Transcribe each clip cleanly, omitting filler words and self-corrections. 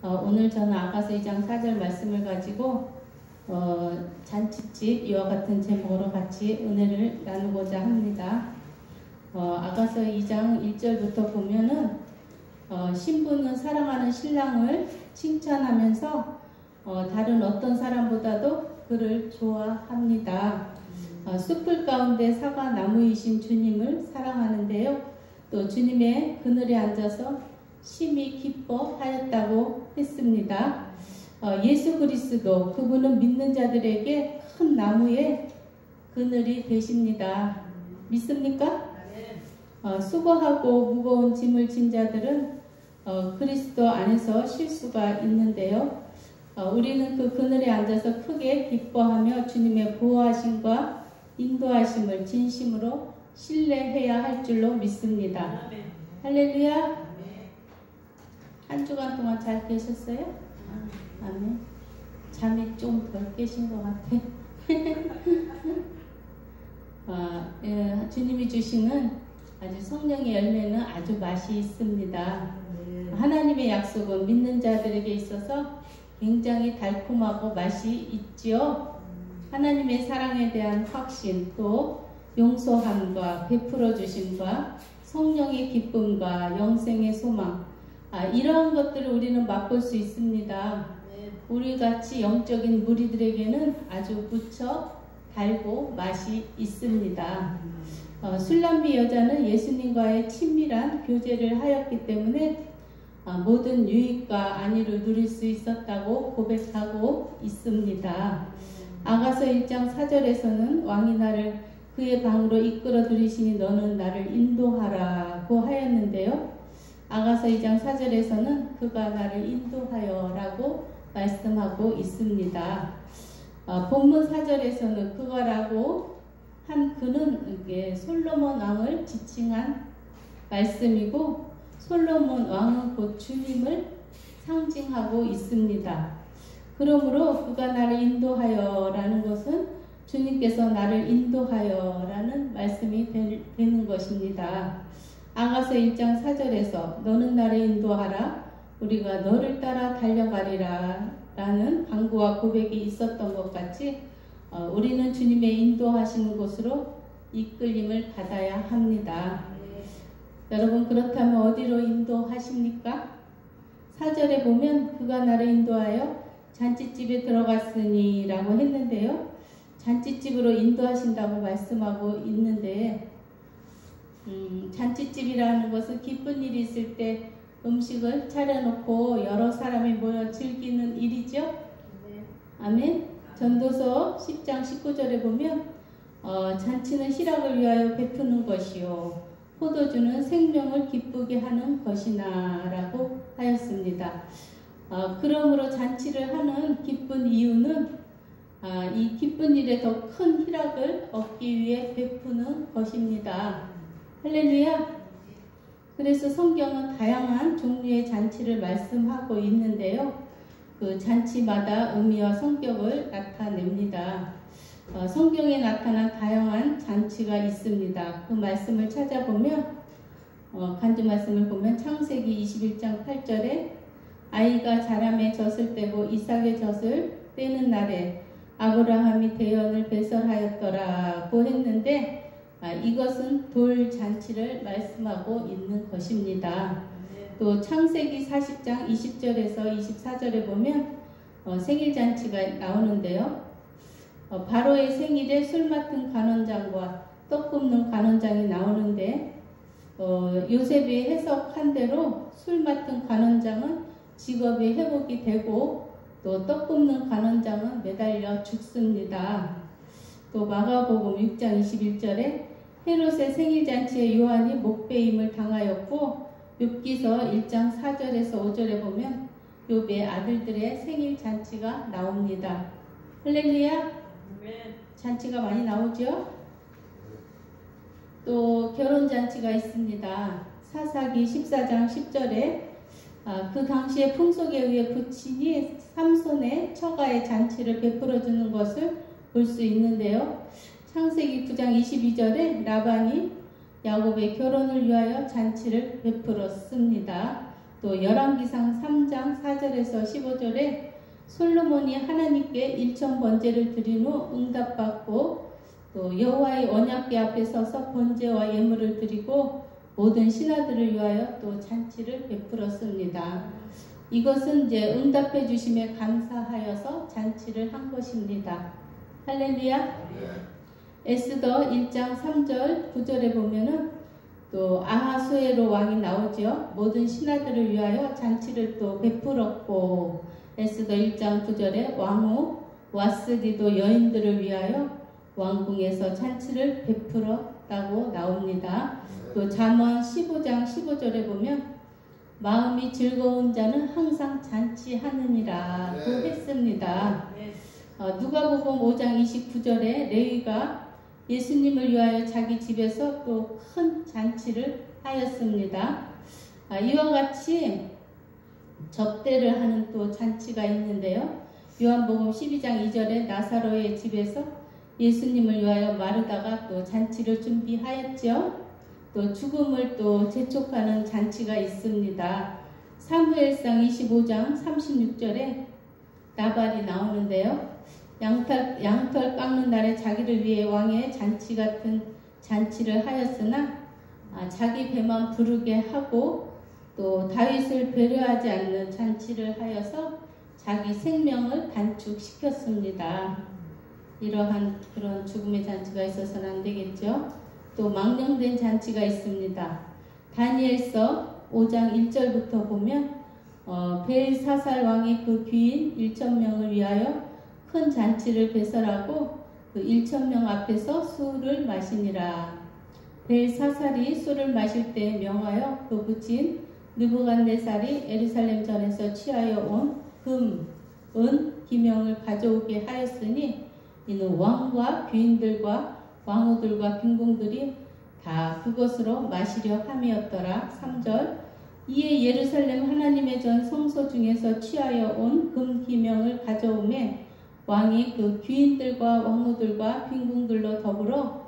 오늘 저는 아가서 2장 4절 말씀을 가지고 잔치집 이와 같은 제목으로 같이 은혜를 나누고자 합니다. 아가서 2장 1절부터 보면은 신부는 사랑하는 신랑을 칭찬하면서 다른 어떤 사람보다도 그를 좋아합니다. 숲풀 가운데 사과 나무이신 주님을 사랑하는데요. 또 주님의 그늘에 앉아서 심히 기뻐하였다고 했습니다. 예수 그리스도 그분은 믿는 자들에게 큰 나무의 그늘이 되십니다. 믿습니까? 수고하고 무거운 짐을 진 자들은 그리스도 안에서 쉴 수가 있는데요. 우리는 그 그늘에 앉아서 크게 기뻐하며 주님의 보호하심과 인도하심을 진심으로 신뢰해야 할 줄로 믿습니다. 아멘. 할렐루야. 아멘. 한 주간 동안 잘 계셨어요? 아멘. 잠이 좀 덜 깨신 것 같아. 주님이 주시는 아주 성령의 열매는 아주 맛이 있습니다. 하나님의 약속은 믿는 자들에게 있어서 굉장히 달콤하고 맛이 있지요. 하나님의 사랑에 대한 확신, 또 용서함과 베풀어 주심과 성령의 기쁨과 영생의 소망, 이러한 것들을 우리는 맛볼 수 있습니다. 우리같이 영적인 무리들에게는 아주 무척 달고 맛이 있습니다. 술람비 여자는 예수님과의 친밀한 교제를 하였기 때문에 모든 유익과 안위를 누릴 수 있었다고 고백하고 있습니다. 아가서 1장 4절에서는 왕이 나를 그의 방으로 이끌어 들이시니 너는 나를 인도하라고 하였는데요. 아가서 2장 4절에서는 그가 나를 인도하여 라고 말씀하고 있습니다. 본문 4절에서는 그가라고 한 그는 솔로몬 왕을 지칭한 말씀이고, 솔로몬 왕은 곧 주님을 상징하고 있습니다. 그러므로 그가 나를 인도하여 라는 것은 주님께서 나를 인도하여 라는 말씀이 되는 것입니다. 아가서 1장 4절에서 너는 나를 인도하라, 우리가 너를 따라 달려가리라 라는 간구와 고백이 있었던 것 같이 우리는 주님의 인도하시는 곳으로 이끌림을 받아야 합니다. 여러분, 그렇다면 어디로 인도하십니까? 4절에 보면 그가 나를 인도하여 잔치집에 들어갔으니 라고 했는데요. 잔치집으로 인도하신다고 말씀하고 있는데, 잔치집이라는 것은 기쁜 일이 있을 때 음식을 차려놓고 여러 사람이 모여 즐기는 일이죠. 아멘. 전도서 10장 19절에 보면 잔치는 희락을 위하여 베푸는 것이요 포도주는 생명을 기쁘게 하는 것이나 라고 하였습니다. 그러므로 잔치를 하는 기쁜 이유는 이 기쁜 일에 더 큰 희락을 얻기 위해 베푸는 것입니다. 할렐루야. 그래서 성경은 다양한 종류의 잔치를 말씀하고 있는데요. 그 잔치마다 의미와 성격을 나타냅니다. 성경에 나타난 다양한 잔치가 있습니다. 그 말씀을 찾아보면 간주 말씀을 보면 창세기 21장 8절에 아이가 자람의 젖을 떼고 이삭의 젖을 빼는 날에 아브라함이 대언을 배설하였더라고 했는데, 이것은 돌 잔치를 말씀하고 있는 것입니다. 또 창세기 40장 20절에서 24절에 보면 생일 잔치가 나오는데요. 바로의 생일에 술 맡은 간원장과 떡 굽는 간원장이 나오는데, 요셉이 해석한 대로 술 맡은 간원장은 직업이 회복이 되고 또 떡 굽는 간원장은 매달려 죽습니다. 또 마가복음 6장 21절에 헤롯의 생일잔치에 요한이 목베임을 당하였고, 욥기서 1장 4절에서 5절에 보면 욥의 아들들의 생일잔치가 나옵니다. 할렐루야. 잔치가 많이 나오죠. 또 결혼잔치가 있습니다. 사사기 14장 10절에 그 당시의 풍속에 의해 부친이 삼손의 처가의 잔치를 베풀어 주는 것을 볼 수 있는데요. 창세기 9장 22절에 라반이 야곱의 결혼을 위하여 잔치를 베풀었습니다. 또 열왕기상 3장 4절에 18에서 15절에 솔로몬이 하나님께 일천 번제를 드린 후 응답받고 또 여호와의 언약궤 앞에 서서 번제와 예물을 드리고 모든 신하들을 위하여 또 잔치를 베풀었습니다. 이것은 이제 응답해 주심에 감사하여서 잔치를 한 것입니다. 할렐루야. 에스더 1장 3절 9절에 보면은 또 아하수에로 왕이 나오죠. 모든 신하들을 위하여 잔치를 또 베풀었고, 에스더 1장 9절에 왕후 와스디도 여인들을 위하여 왕궁에서 잔치를 베풀었다고 나옵니다. 또 잠언 15장 15절에 보면 마음이 즐거운 자는 항상 잔치하느니라고 했습니다. 누가복음 5장 29절에 레위가 예수님을 위하여 자기 집에서 또 큰 잔치를 하였습니다. 이와 같이 접대를 하는 또 잔치가 있는데요. 요한복음 12장 2절에 나사로의 집에서 예수님을 위하여 마르다가 또 잔치를 준비하였죠. 또 죽음을 또 재촉하는 잔치가 있습니다. 사무엘상 25장 36절에 나발이 나오는데요. 양털 깎는 날에 자기를 위해 왕의 잔치 같은 잔치를 하였으나 자기 배만 부르게 하고 또 다윗을 배려하지 않는 잔치를 하여서 자기 생명을 단축시켰습니다. 이러한 그런 죽음의 잔치가 있어서는 안 되겠죠. 또 망령된 잔치가 있습니다. 다니엘서 5장 1절부터 보면 벨사살 왕이 그 귀인 1,000명을 위하여 큰 잔치를 배설하고 그 1,000명 앞에서 술을 마시니라. 벨사살이 술을 마실 때 명하여 그 부친 느부갓네살이 예루살렘 전에서 취하여 온 금, 은, 기명을 가져오게 하였으니 이는 왕과 귀인들과 왕후들과 빈궁들이 다 그것으로 마시려 함이었더라. 3절 이에 예루살렘 하나님의 전 성소 중에서 취하여 온 금 기명을 가져오매 왕이 그 귀인들과 왕후들과 빈궁들로 더불어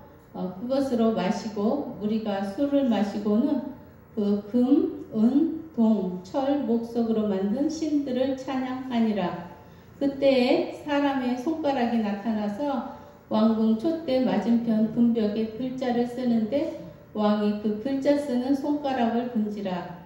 그것으로 마시고 무리가 술을 마시고는 그 금, 은, 동, 철, 목석으로 만든 신들을 찬양하니라. 그때에 사람의 손가락이 나타나서 왕궁 촛대 맞은편 분벽에 글자를 쓰는데 왕이 그 글자 쓰는 손가락을 분지라.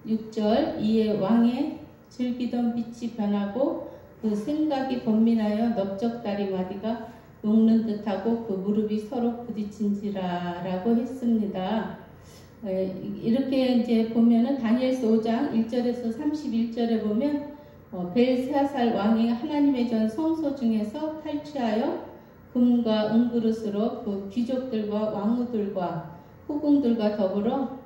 6절 이에 왕의 즐기던 빛이 변하고 그 생각이 번민하여 넓적다리 마디가 녹는 듯하고 그 무릎이 서로 부딪힌지라 라고 했습니다. 이렇게 이제 보면은 다니엘서 5장 1절에서 31절에 보면 벨사살 왕이 하나님의 전 성소 중에서 탈취하여 금과 은그릇으로 그 귀족들과 왕후들과 후궁들과 더불어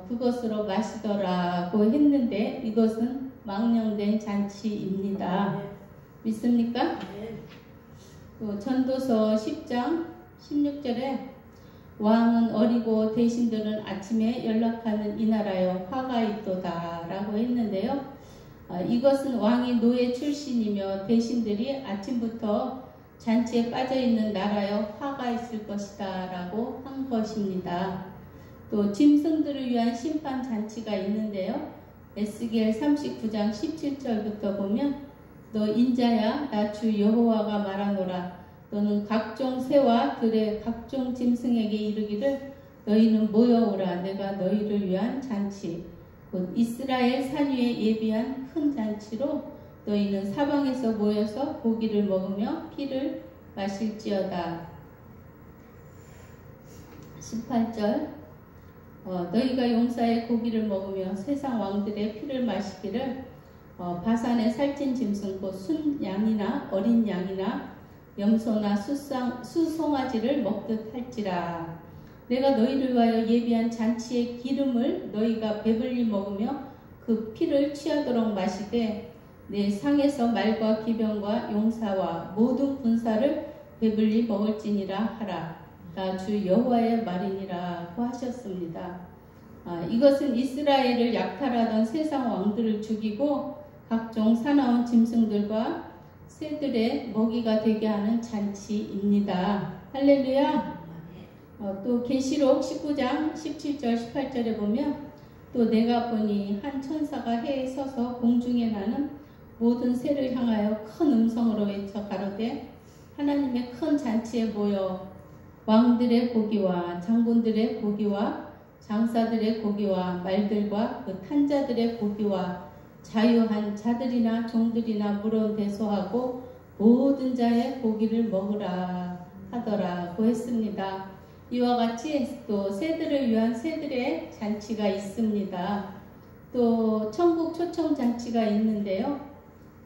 그것으로 마시더라고 했는데 이것은 망령된 잔치입니다. 믿습니까? 전도서 10장 16절에 왕은 어리고 대신들은 아침에 연락하는 이나라여 화가 있도다 라고 했는데요. 이것은 왕이 노예 출신이며 대신들이 아침부터 잔치에 빠져있는 나라여 화가 있을 것이다 라고 한 것입니다. 또 짐승들을 위한 심판 잔치가 있는데요. 에스겔 39장 17절부터 보면 너 인자야 나 주 여호와가 말하노라. 너는 각종 새와 들의 각종 짐승에게 이르기를 너희는 모여오라. 내가 너희를 위한 잔치 곧 이스라엘 산 위에 예비한 큰 잔치로 너희는 사방에서 모여서 고기를 먹으며 피를 마실지어다. 18절 너희가 용사의 고기를 먹으며 세상 왕들의 피를 마시기를 바산의 살찐 짐승 곧 순양이나 어린 양이나 염소나 수송아지를 먹듯 할지라. 내가 너희를 위하여 예비한 잔치의 기름을 너희가 배불리 먹으며 그 피를 취하도록 마시되 내 상에서 말과 기병과 용사와 모든 군사를 배불리 먹을지니라 하라. 나 주 여호와의 말이니라고 하셨습니다. 이것은 이스라엘을 약탈하던 세상 왕들을 죽이고 각종 사나운 짐승들과 새들의 먹이가 되게 하는 잔치입니다. 할렐루야. 또 계시록 19장 17절 18절에 보면 또 내가 보니 한 천사가 해에 서서 공중에 나는 모든 새를 향하여 큰 음성으로 외쳐 가로되 하나님의 큰 잔치에 모여 왕들의 고기와 장군들의 고기와 장사들의 고기와 말들과 그 탄자들의 고기와 자유한 자들이나 종들이나 물론 대소하고 모든 자의 고기를 먹으라 하더라고 했습니다. 이와 같이 또 새들을 위한 새들의 잔치가 있습니다. 또 천국 초청 잔치가 있는데요.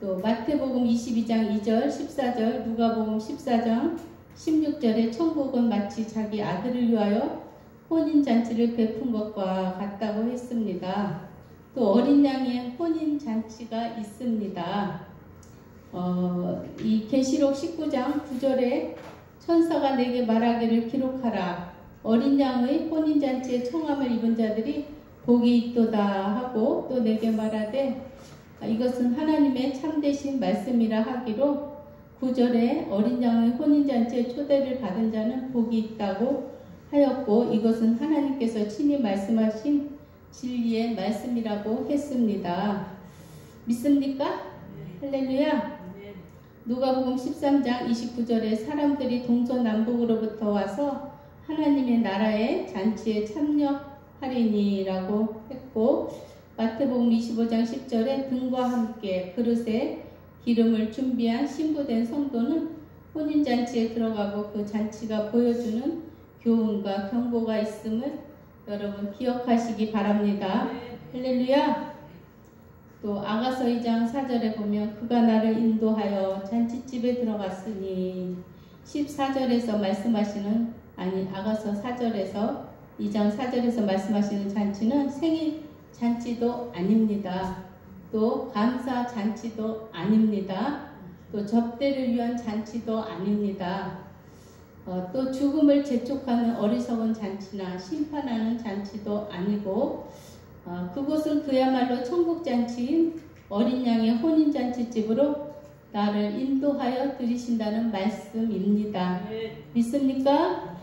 또 마태복음 22장 2절 14절 누가복음 14장 16절에 천국은 마치 자기 아들을 위하여 혼인잔치를 베푼 것과 같다고 했습니다. 또 어린 양의 혼인잔치가 있습니다. 이 계시록 19장 9절에 천사가 내게 말하기를 기록하라. 어린 양의 혼인잔치에 청함을 입은 자들이 복이 있도다 하고 또 내게 말하되 이것은 하나님의 참되신 말씀이라 하기로 9절에 어린 양의 혼인잔치에 초대를 받은 자는 복이 있다고 하였고 이것은 하나님께서 친히 말씀하신 진리의 말씀이라고 했습니다. 믿습니까? 할렐루야. 누가복음 13장 29절에 사람들이 동서남북으로부터 와서 하나님의 나라의 잔치에 참여하리니라고 했고 마태복음 25장 10절에 등과 함께 그릇에 기름을 준비한 신부된 성도는 혼인잔치에 들어가고 그 잔치가 보여주는 교훈과 경고가 있음을 여러분 기억하시기 바랍니다. 할렐루야. 또 아가서 2장 4절에 보면 그가 나를 인도하여 잔치집에 들어갔으니 14절에서 말씀하시는 아가서 4절에서 2장 4절에서 말씀하시는 잔치는 생일 잔치도 아닙니다. 또 감사 잔치도 아닙니다. 또 접대를 위한 잔치도 아닙니다. 또 죽음을 재촉하는 어리석은 잔치나 심판하는 잔치도 아니고 그곳은 그야말로 천국잔치인 어린 양의 혼인잔치집으로 나를 인도하여 들이신다는 말씀입니다. 믿습니까?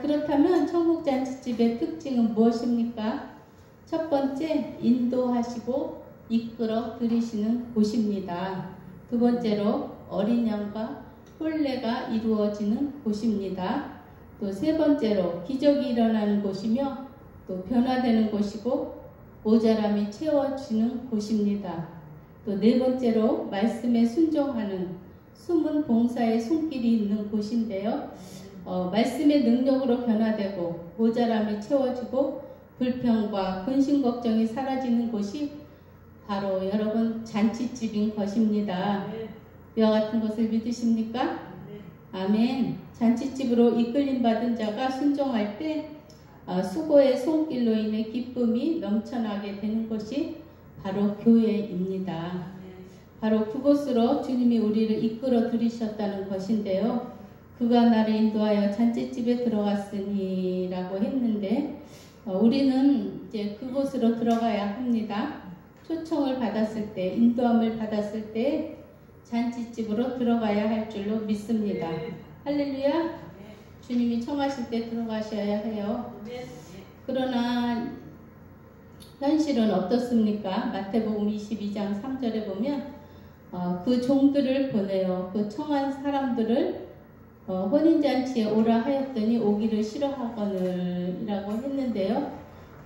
그렇다면 천국잔치집의 특징은 무엇입니까? 첫 번째, 인도하시고 이끌어 들이시는 곳입니다. 두 번째로 어린 양과 혼례가 이루어지는 곳입니다. 또 세 번째로 기적이 일어나는 곳이며 또 변화되는 곳이고 모자람이 채워지는 곳입니다. 또 네 번째로 말씀에 순종하는 숨은 봉사의 손길이 있는 곳인데요. 말씀의 능력으로 변화되고 모자람이 채워지고 불평과 근심 걱정이 사라지는 곳이 바로 여러분 잔치집인 것입니다. 이와 같은 것을 믿으십니까? 아멘. 잔치집으로 이끌림 받은 자가 순종할 때 수고의 손길로 인해 기쁨이 넘쳐나게 되는 것이 바로 교회입니다. 바로 그곳으로 주님이 우리를 이끌어 들이셨다는 것인데요. 그가 나를 인도하여 잔치집에 들어갔으니 라고 했는데 우리는 이제 그곳으로 들어가야 합니다. 초청을 받았을 때, 인도함을 받았을 때 잔치집으로 들어가야 할 줄로 믿습니다. 할렐루야. 주님이 청하실 때 들어가셔야 해요. 그러나 현실은 어떻습니까? 마태복음 22장 3절에 보면 그 종들을 보내어 그 청한 사람들을 혼인잔치에 오라 하였더니 오기를 싫어하거늘 이라고 했는데요.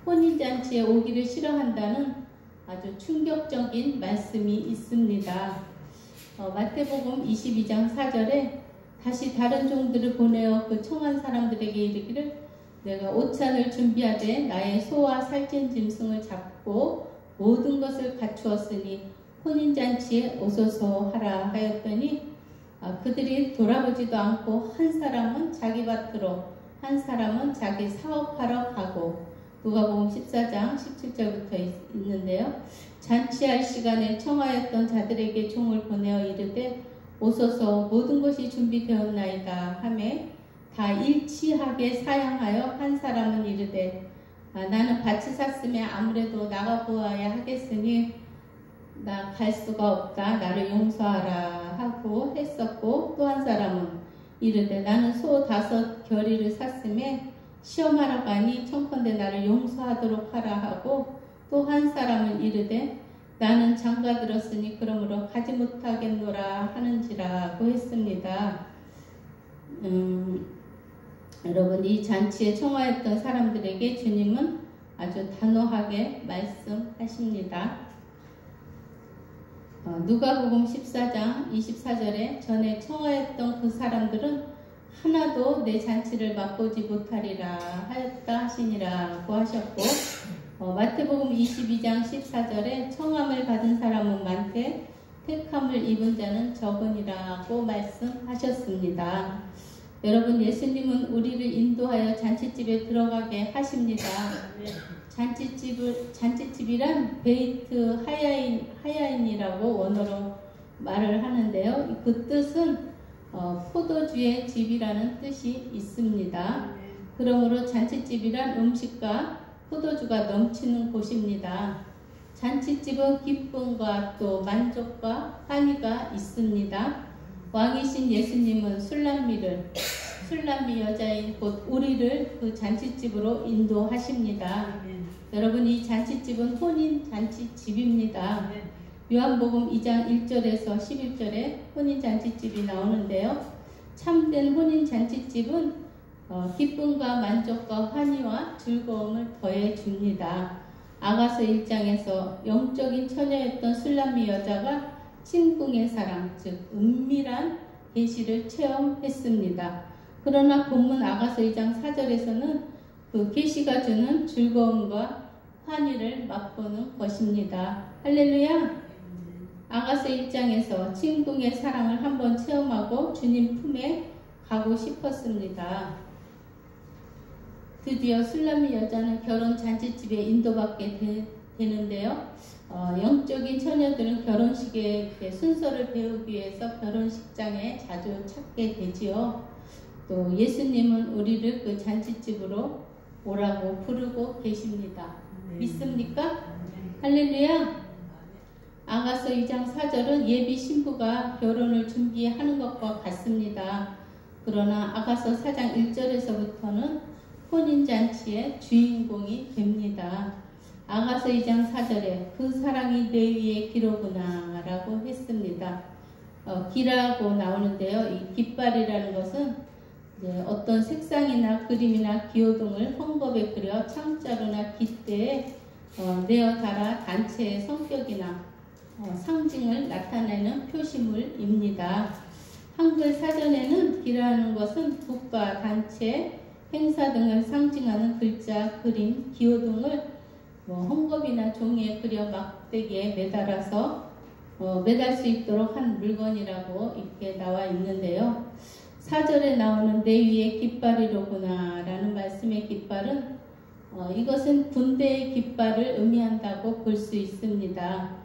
혼인잔치에 오기를 싫어한다는 아주 충격적인 말씀이 있습니다. 마태복음 22장 4절에 다시 다른 종들을 보내어 그 청한 사람들에게 이르기를 내가 오찬을 준비하되 나의 소와 살찐 짐승을 잡고 모든 것을 갖추었으니 혼인잔치에 오소서 하라 하였더니 그들이 돌아보지도 않고 한 사람은 자기 밭으로 한 사람은 자기 사업하러 가고 누가복음 14장 17절부터 있는데요. 잔치할 시간에 청하였던 자들에게 종을 보내어 이르되 오소서 모든 것이 준비되었나이다 하매 다 일치하게 사양하여 한 사람은 이르되 나는 밭을 샀으면 아무래도 나가 보아야 하겠으니 나 갈 수가 없다 나를 용서하라 하고 했었고 또 한 사람은 이르되 나는 소 5 겨리를 샀음에 시험하러 가니 청컨대 나를 용서하도록 하라 하고 또 한 사람은 이르되 나는 장가들었으니 그러므로 가지 못하겠노라 하는지라고 했습니다. 여러분, 이 잔치에 청하였던 사람들에게 주님은 아주 단호하게 말씀하십니다. 누가복음 14장 24절에 전에 청하였던 그 사람들은 하나도 내 잔치를 맛보지 못하리라 하였다 하시니라고 하셨고, 마태복음 22장 14절에 청함을 받은 사람은 많되 택함을 입은 자는 적으니라고 말씀하셨습니다. 여러분, 예수님은 우리를 인도하여 잔치집에 들어가게 하십니다. 잔치집이란 베이트 하야인이라고 원어로 말을 하는데요. 그 뜻은 포도주의 집이라는 뜻이 있습니다. 그러므로 잔치집이란 음식과 포도주가 넘치는 곳입니다. 잔치집은 기쁨과 또 만족과 환희가 있습니다. 왕이신 예수님은 술람미 여자인 곧 우리를 그 잔치집으로 인도하십니다. 여러분, 이 잔치집은 혼인 잔치집입니다. 요한복음 2장 1절에서 11절에 혼인 잔치집이 나오는데요. 참된 혼인 잔치집은 기쁨과 만족과 환희와 즐거움을 더해 줍니다. 아가서 1장에서 영적인 처녀였던 술람미 여자가 침궁의 사랑, 즉 은밀한 계시를 체험했습니다. 그러나 본문 아가서 2장 4절에서는 그 계시가 주는 즐거움과 환희를 맛보는 것입니다. 할렐루야! 아가서 1장에서 침궁의 사랑을 한번 체험하고 주님 품에 가고 싶었습니다. 드디어 술람미 여자는 결혼 잔치집에 인도받게 되는데요. 영적인 처녀들은 결혼식의 순서를 배우기 위해서 결혼식장에 자주 찾게 되지요. 또 예수님은 우리를 그 잔치집으로 오라고 부르고 계십니다. 믿습니까? 할렐루야! 아가서 2장 4절은 예비 신부가 결혼을 준비하는 것과 같습니다. 그러나 아가서 4장 1절에서부터는 혼인잔치의 주인공이 됩니다. 아가서 2장 4절에 그 사랑이 내 위에 기로구나 라고 했습니다. 기라고 나오는데요. 이 깃발이라는 것은 어떤 색상이나 그림이나 기호등을 헝겊에 그려 창자루나 깃대에 내어 달아 단체의 성격이나 상징을 나타내는 표시물입니다. 한글 사전에는 기라는 것은 국가, 단체, 행사 등을 상징하는 글자, 그림, 기호 등을 헝겊이나 종이에 그려 막대기에 매달아서 매달 수 있도록 한 물건이라고 이렇게 나와 있는데요. 4절에 나오는 내 위에 깃발이로구나 라는 말씀의 깃발은 이것은 군대의 깃발을 의미한다고 볼 수 있습니다.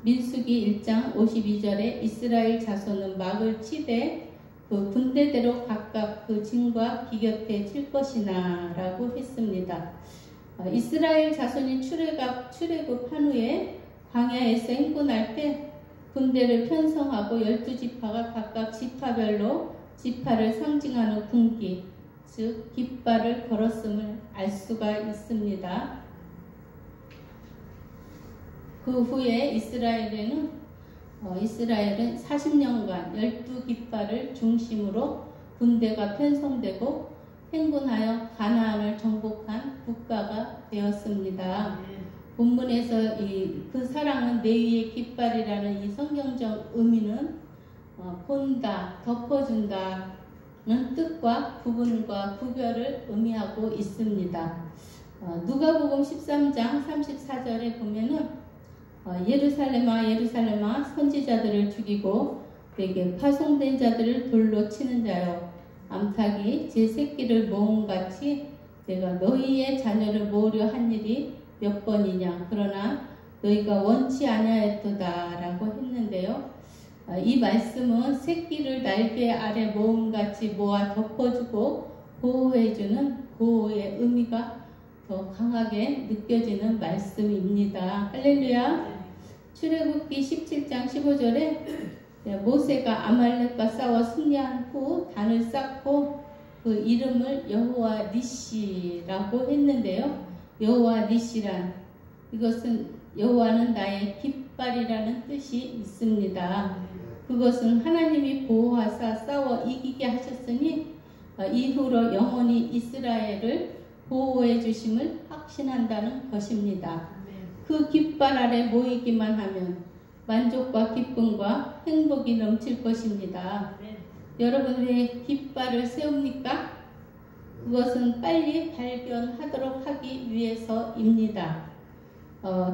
민수기 1장 52절에 이스라엘 자손은 막을 치되 그 군대대로 각각 그 진과 기곁에 칠 것이나 라고 했습니다. 이스라엘 자손이 출애굽한 후에 광야에서 행군할 때 군대를 편성하고 12지파가 각각 지파별로 지파를 상징하는 군기, 즉 깃발을 걸었음을 알 수가 있습니다. 그 후에 이스라엘은 40년간 12깃발을 중심으로 군대가 편성되고 행군하여 가나안을 정복한 국가가 되었습니다. 본문에서 그 사랑은 내 위에 깃발이라는 이 성경적 의미는 본다, 덮어준다는 뜻과 구분과 구별을 의미하고 있습니다. 누가복음 13장 34절에 보면은 예루살렘아 예루살렘아 선지자들을 죽이고 내게 파송된 자들을 돌로 치는 자여 암탉이 제 새끼를 모음같이 내가 너희의 자녀를 모으려 한 일이 몇 번이냐 그러나 너희가 원치 아니하였도다 라고 했는데요. 이 말씀은 새끼를 날개 아래 모음같이 모아 덮어주고 보호해주는 보호의 의미가 더 강하게 느껴지는 말씀입니다. 할렐루야. 출애굽기 17장 15절에 모세가 아말렉과 싸워 승리한 후 단을 쌓고 그 이름을 여호와 니시라고 했는데요. 여호와 니시란 이것은 여호와는 나의 깃발이라는 뜻이 있습니다. 그것은 하나님이 보호하사 싸워 이기게 하셨으니 이후로 영원히 이스라엘을 보호해 주심을 확신한다는 것입니다. 그 깃발 아래 모이기만 하면 만족과 기쁨과 행복이 넘칠 것입니다. 여러분 왜 깃발을 세웁니까? 그것은 빨리 발견하도록 하기 위해서입니다.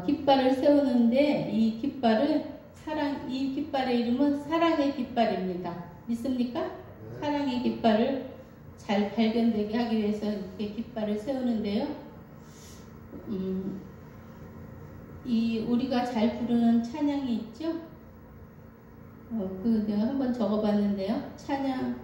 깃발을 세우는데 이 깃발의 이름은 사랑의 깃발입니다. 믿습니까? 사랑의 깃발을 잘 발견되게 하기 위해서 이렇게 깃발을 세우는데요. 우리가 잘 부르는 찬양이 있죠? 내가 한번 적어봤는데요. 찬양,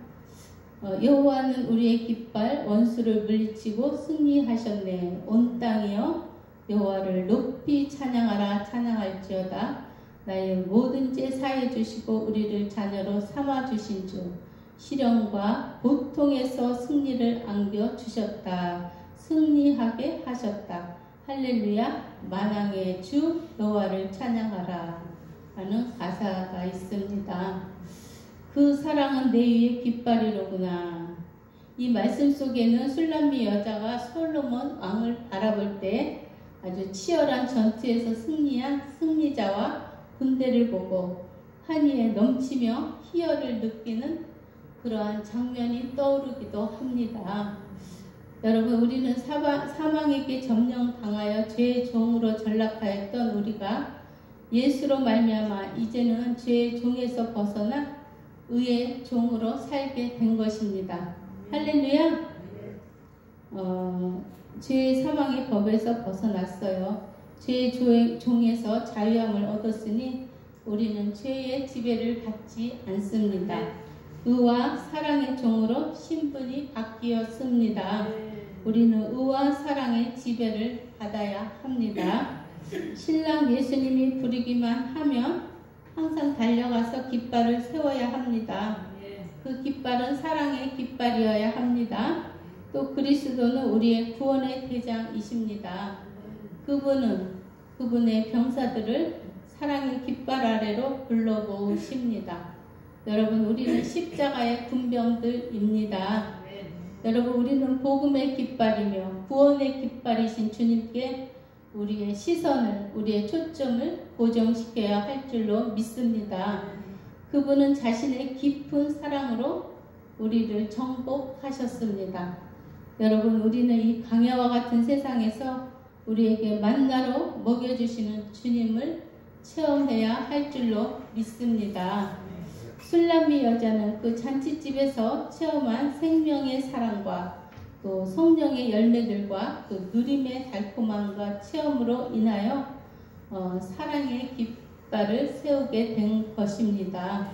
여호와는 우리의 깃발, 원수를 물리치고 승리하셨네. 온 땅이여 여호와를 높이 찬양하라. 찬양할지어다. 나의 모든 죄 사해 주시고 우리를 자녀로 삼아 주신 주, 시련과 고통에서 승리를 안겨 주셨다. 승리하게 하셨다. 할렐루야. 만왕의 주 여호와를 찬양하라 라는 가사가 있습니다. 그 사랑은 내 위의 깃발이로구나. 이 말씀 속에는 술람미 여자가 솔로몬 왕을 바라볼 때 아주 치열한 전투에서 승리한 승리자와 군대를 보고 환희에 넘치며 희열을 느끼는 그러한 장면이 떠오르기도 합니다. 여러분, 우리는 사망에게 점령당하여 죄의 종으로 전락하였던 우리가 예수로 말미암아 이제는 죄의 종에서 벗어나 의의 종으로 살게 된 것입니다. 할렐루야. 죄의 사망의 법에서 벗어났어요. 죄의 종에서 자유함을 얻었으니 우리는 죄의 지배를 받지 않습니다. 의와 사랑의 종으로 신분이 바뀌었습니다. 우리는 의와 사랑의 지배를 받아야 합니다. 신랑 예수님이 부르기만 하면 항상 달려가서 깃발을 세워야 합니다. 그 깃발은 사랑의 깃발이어야 합니다. 또 그리스도는 우리의 구원의 대장이십니다. 그분의 병사들을 사랑의 깃발 아래로 불러 모으십니다. 여러분, 우리는 십자가의 군병들입니다. 여러분, 우리는 복음의 깃발이며 구원의 깃발이신 주님께 우리의 시선을, 우리의 초점을 고정시켜야 할 줄로 믿습니다. 그분은 자신의 깊은 사랑으로 우리를 정복하셨습니다. 여러분, 우리는 이 광야와 같은 세상에서 우리에게 만나로 먹여주시는 주님을 체험해야 할 줄로 믿습니다. 술람미 여자는 그 잔치집에서 체험한 생명의 사랑과 또 성령의 열매들과 그 누림의 달콤함과 체험으로 인하여 사랑의 깃발을 세우게 된 것입니다.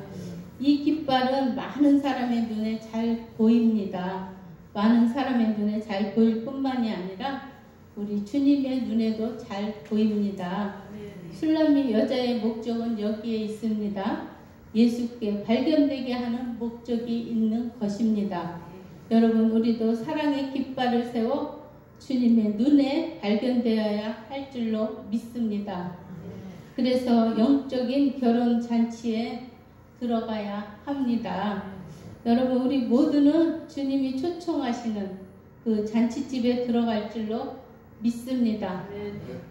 이 깃발은 많은 사람의 눈에 잘 보입니다. 많은 사람의 눈에 잘 보일 뿐만이 아니라 우리 주님의 눈에도 잘 보입니다. 술람미 여자의 목적은 여기에 있습니다. 예수께 발견되게 하는 목적이 있는 것입니다. 여러분, 우리도 사랑의 깃발을 세워 주님의 눈에 발견되어야 할 줄로 믿습니다. 그래서 영적인 결혼 잔치에 들어가야 합니다. 여러분, 우리 모두는 주님이 초청하시는 그 잔치집에 들어갈 줄로 믿습니다.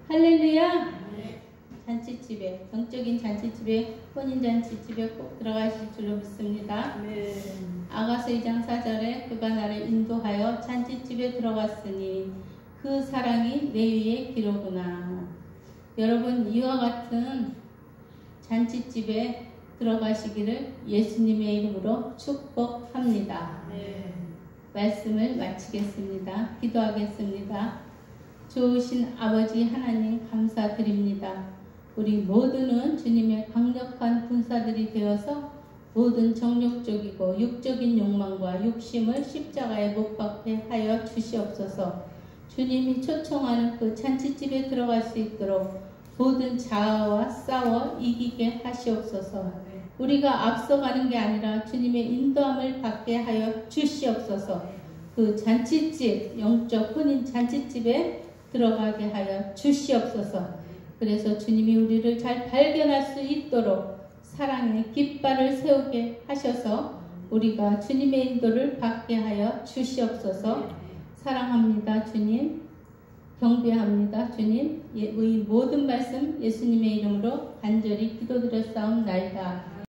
할렐루야. 잔치집에, 영적인 잔치집에, 혼인잔치집에 꼭 들어가실 줄로 믿습니다. 아가서 2장 4절에 그가 나를 인도하여 잔치집에 들어갔으니 그 사랑이 내 위에 기로구나. 여러분, 이와 같은 잔치집에 들어가시기를 예수님의 이름으로 축복합니다. 말씀을 마치겠습니다. 기도하겠습니다. 좋으신 아버지 하나님, 감사드립니다. 우리 모두는 주님의 강력한 군사들이 되어서 모든 정욕적이고 육적인 욕망과 욕심을 십자가에 못 박게 하여 주시옵소서. 주님이 초청하는 그 잔치집에 들어갈 수 있도록 모든 자아와 싸워 이기게 하시옵소서. 우리가 앞서가는 게 아니라 주님의 인도함을 받게 하여 주시옵소서. 그 잔치집, 영적 혼인 잔치집에 들어가게 하여 주시옵소서. 그래서 주님이 우리를 잘 발견할 수 있도록 사랑의 깃발을 세우게 하셔서 우리가 주님의 인도를 받게 하여 주시옵소서. 사랑합니다 주님, 경배합니다 주님. 이 모든 말씀 예수님의 이름으로 간절히 기도드렸사옵나이다.